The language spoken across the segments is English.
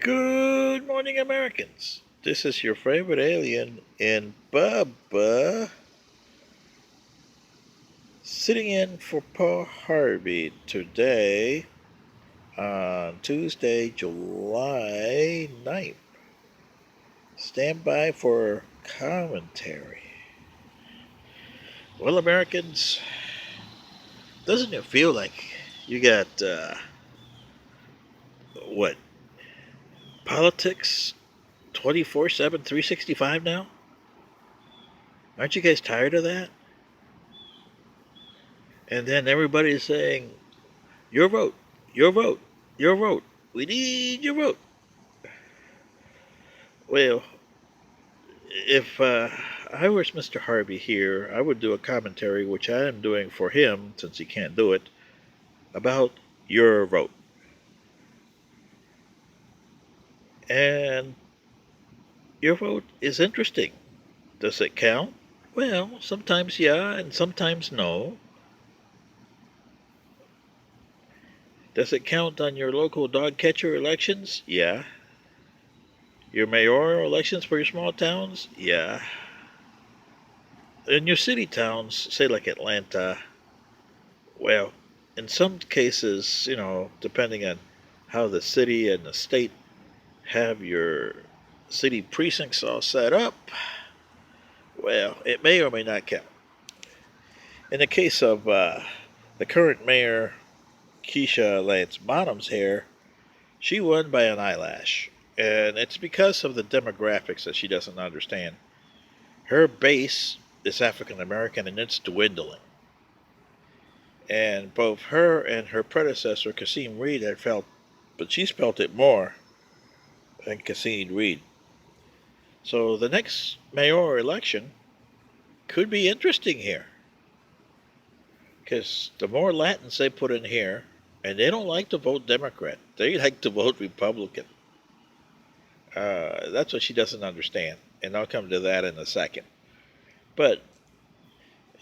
Good morning, Americans. This is your favorite alien in Bubba, sitting in for Paul Harvey today on Tuesday, July 9th. Stand by for commentary. Well, Americans, doesn't it feel like you got, what, politics 24/7, 365 now? Aren't you guys tired of that? And then everybody's saying, your vote, your vote, your vote. We need your vote. Well, if I was Mr. Harvey here, I would do a commentary, which I am doing for him, since he can't do it, about your vote. And your vote is interesting. Does it count? Well, sometimes yeah, and sometimes no. Does it count on your local dog catcher elections? Yeah. Your mayoral elections for your small towns? Yeah. In your city towns, say like Atlanta, well, in some cases, depending on how the city and the state have your city precincts all set up, well, it may or may not count. In the case of the current mayor, Keisha Lance Bottoms here, she won by an eyelash. And it's because of the demographics that she doesn't understand. Her base is African American and it's dwindling. And both her and her predecessor, Kasim Reed, had felt, but she's felt it more than Kasim Reed. So the next mayoral election could be interesting here. Because the more Latins they put in here, and they don't like to vote Democrat, they like to vote Republican. That's what she doesn't understand. And I'll come to that in a second. But,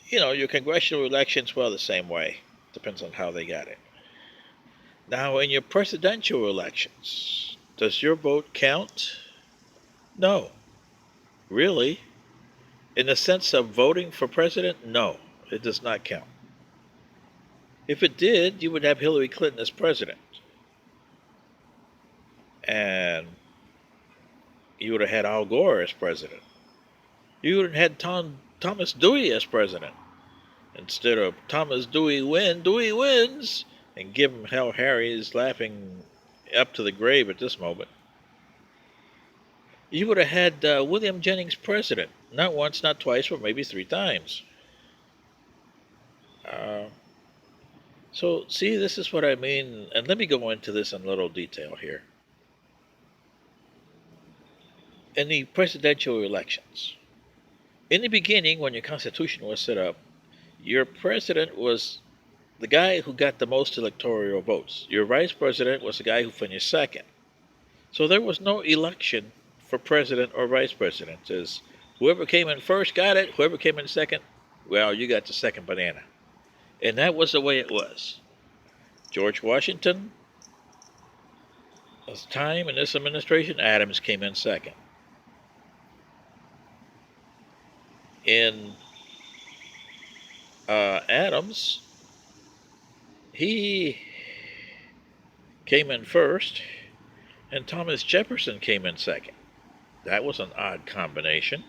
your congressional elections, well, the same way. Depends on how they got it. Now, in your presidential elections, does your vote count? No. Really? In the sense of voting for president? No, it does not count. If it did, you would have Hillary Clinton as president. And you would have had Al Gore as president. You would have had Thomas Dewey as president. Instead of Thomas Dewey Dewey wins, and give him hell Harry is laughing up to the grave at this moment. You would have had William Jennings president. Not once, not twice, but maybe three times. So, see, this is what I mean, and let me go into this in a little detail here. In the presidential elections, in the beginning, when your Constitution was set up, your president was the guy who got the most electoral votes. Your vice president was the guy who finished second. So there was no election for president or vice president. As whoever came in first got it, whoever came in second, well, you got the second banana. And that was the way it was. George Washington, this time in this administration, Adams came in second. In Adams, he came in first, and Thomas Jefferson came in second. That was an odd combination.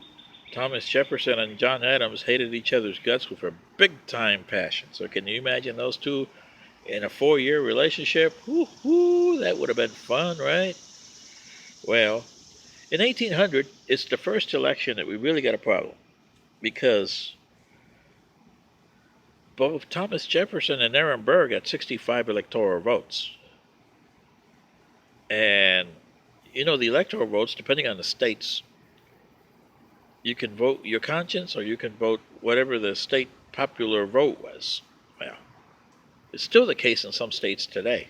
Thomas Jefferson and John Adams hated each other's guts with a big-time passion. So can you imagine those two in a 4-year relationship? Woo, that would have been fun, right? Well, in 1800, it's the first election that we really got a problem. Because both Thomas Jefferson and Aaron Burr got 65 electoral votes. And, the electoral votes, depending on the states, you can vote your conscience or you can vote whatever the state popular vote was. Well, it's still the case in some states today.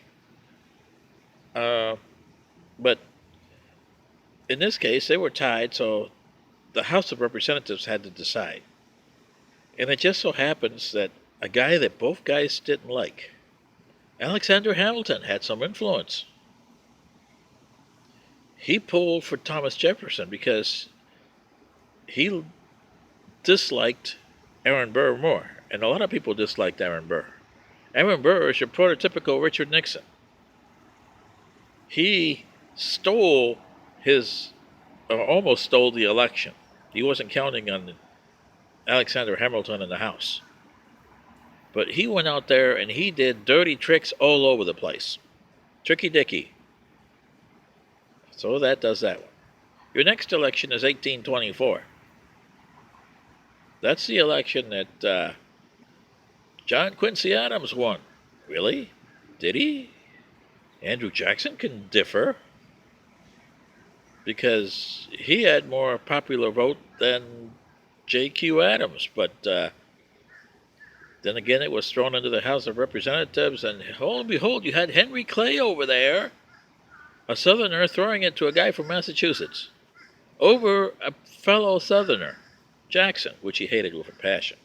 But in this case, they were tied, so the House of Representatives had to decide. And it just so happens that a guy that both guys didn't like, Alexander Hamilton, had some influence. he pulled for Thomas Jefferson because he disliked Aaron Burr more. And a lot of people disliked Aaron Burr. Aaron Burr is your prototypical Richard Nixon. He stole his, or almost stole the election. He wasn't counting on Alexander Hamilton in the House. But he went out there and he did dirty tricks all over the place. Tricky Dicky. So that does that one. Your next election is 1824. That's the election that John Quincy Adams won. Really? Did he? Andrew Jackson can differ because he had more popular vote than J.Q. Adams. But then again, it was thrown into the House of Representatives, and lo and behold, you had Henry Clay over there, a Southerner, throwing it to a guy from Massachusetts over a fellow Southerner, Jackson, which he hated with a passion.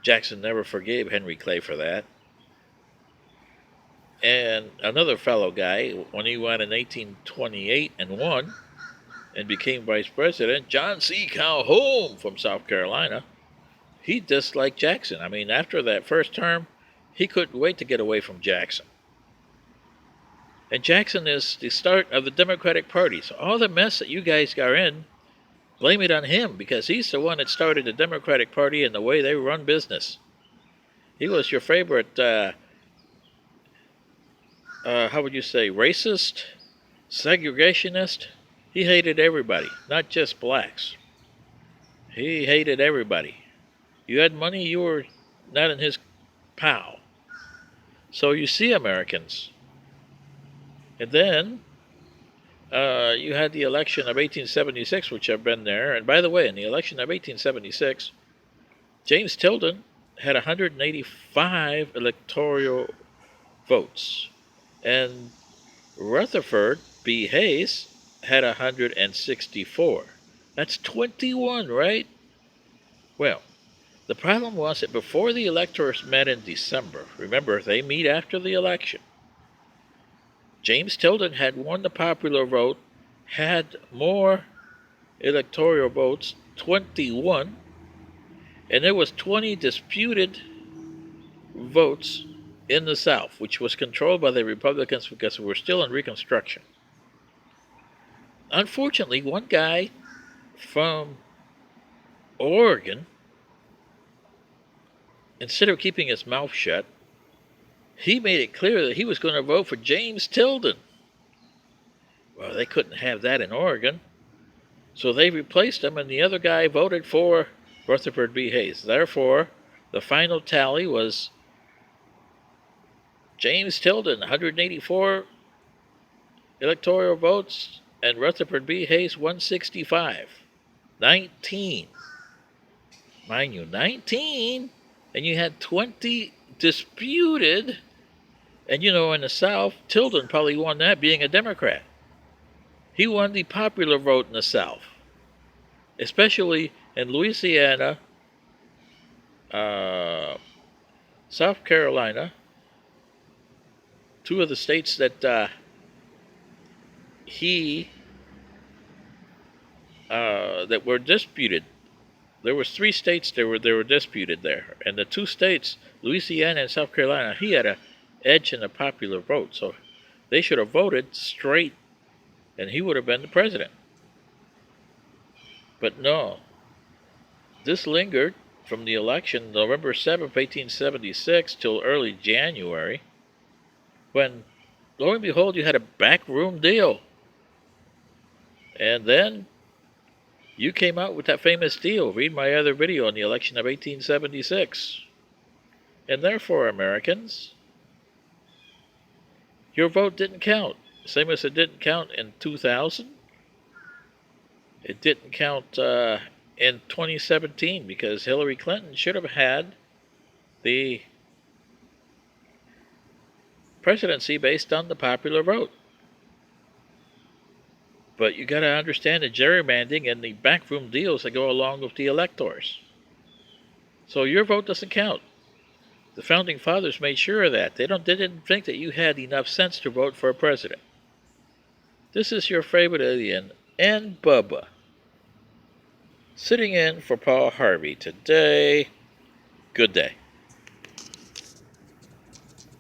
Jackson never forgave Henry Clay for that. And another fellow guy, when he won in 1828 and won and became vice president, John C. Calhoun from South Carolina, he disliked Jackson. I mean, after that first term, he couldn't wait to get away from Jackson. And Jackson is the start of the Democratic Party. So all the mess that you guys are in, blame it on him, because he's the one that started the Democratic Party and the way they run business. He was your favorite, how would you say, racist, segregationist. He hated everybody, not just blacks. He hated everybody. You had money, you were not in his pal. So you see, Americans. And then you had the election of 1876, which I've been there. And by the way, in the election of 1876, James Tilden had 185 electoral votes. And Rutherford B. Hayes had 164. That's 21, right? Well, the problem was that before the electors met in December, remember, they meet after the election, James Tilden had won the popular vote, had more electoral votes, 21, and there was 20 disputed votes in the South, which was controlled by the Republicans because we were still in Reconstruction. Unfortunately, one guy from Oregon, instead of keeping his mouth shut, he made it clear that he was going to vote for James Tilden. Well, they couldn't have that in Oregon, so they replaced him, and the other guy voted for Rutherford B. Hayes. Therefore, the final tally was James Tilden, 184 electoral votes, and Rutherford B. Hayes, 165. 19. Mind you, 19. And you had 20 disputed. And you know, in the South, Tilden probably won that being a Democrat. He won the popular vote in the South, especially in Louisiana, South Carolina, two of the states that that were disputed. There was 3 states that were disputed there, and the 2 states, Louisiana and South Carolina, he had an edge in the popular vote, so they should have voted straight, and he would have been the president. But no, this lingered from the election November 7th, 1876 till early January, when, lo and behold, you had a backroom deal. And then you came out with that famous deal. Read my other video on the election of 1876. And therefore, Americans, your vote didn't count. Same as it didn't count in 2000. It didn't count in 2017 because Hillary Clinton should have had the presidency based on the popular vote. But you got to understand the gerrymandering and the backroom deals that go along with the electors. So your vote doesn't count. The founding fathers made sure of that. They didn't think that you had enough sense to vote for a president. This is your favorite alien and Bubba, sitting in for Paul Harvey today. Good day.